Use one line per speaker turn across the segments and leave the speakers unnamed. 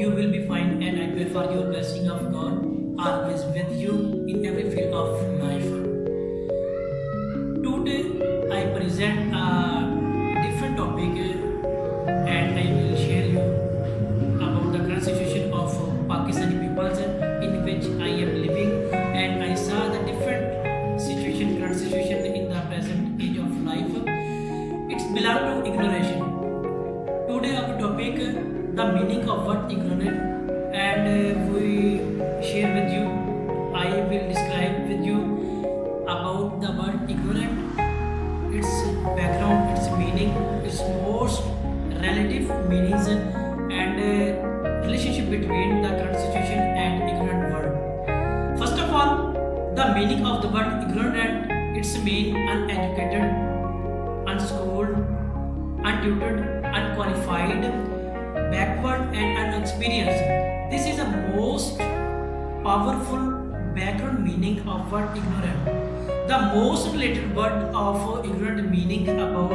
you will be fine, and I pray for your blessing of God always with you in every field of life. Today I present a different topic and I will share you about the current situation of Pakistani peoples in which I am living, and I saw the different current situation in the present age of life. It's belong to ignorance. Today our topic, the meaning of word ignorant, and we share with you. I will describe with you about the word ignorant, its background, its meaning, its most relative meanings, and relationship between the current situation and ignorant word. First of all, the meaning of the word ignorant, it's mean uneducated, unschooled, untutored, unqualified, backward and unexperienced. This is the most powerful background meaning of word ignorant. The most related word of ignorant meaning about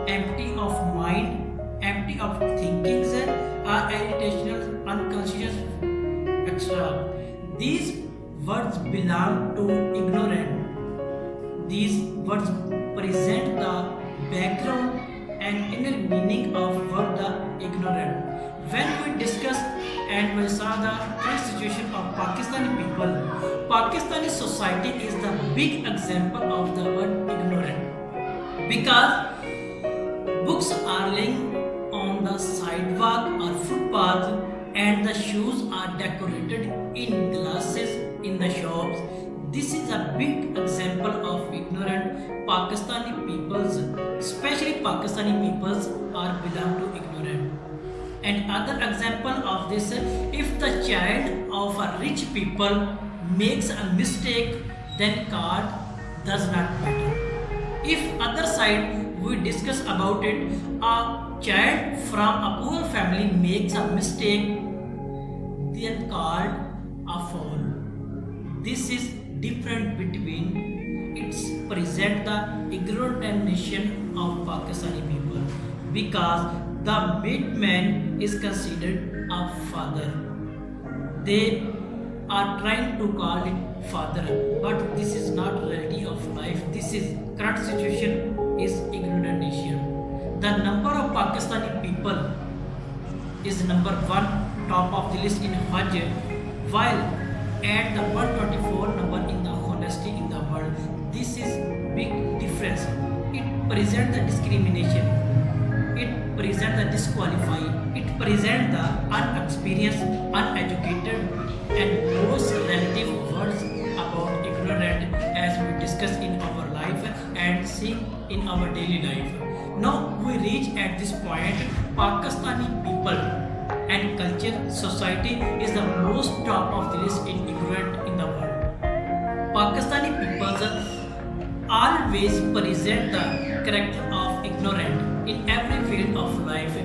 empty of mind, empty of thinkings, irritational, unconscious, etc. These words belong to ignorant. These words present the background and inner meaning of word the ignorant. When we discussed and we saw the current situation of Pakistani people, Pakistani society is the big example of the word ignorant, because books are laying on the sidewalk or footpath, and the shoes are decorated in glasses in the shops. This is a big example of ignorant Pakistani peoples, especially Pakistani peoples are belong to ignorant. And other example of this, if the child of a rich people makes a mistake, then card does not matter. If other side we discuss about it, a child from a poor family makes a mistake, then called a fool. This is different between, it's present the ignorant nation of Pakistani people, because the midman is considered a father. They are trying to call it father, but this is not reality of life. This is current situation is ignorant nation. The number of Pakistani people is number 1 top of the list in Hajj, while at the 124 number in the honesty in the world. This is big difference. It presents the discrimination, it presents the disqualify, it presents the unexperienced, uneducated, and most relative words about ignorant, as we discuss in our life and see in our daily life. Now we reach at this point, Pakistani people and culture society is the most top of the list in ignorant in the world. Pakistani peoples always present the character of ignorant in every field of life.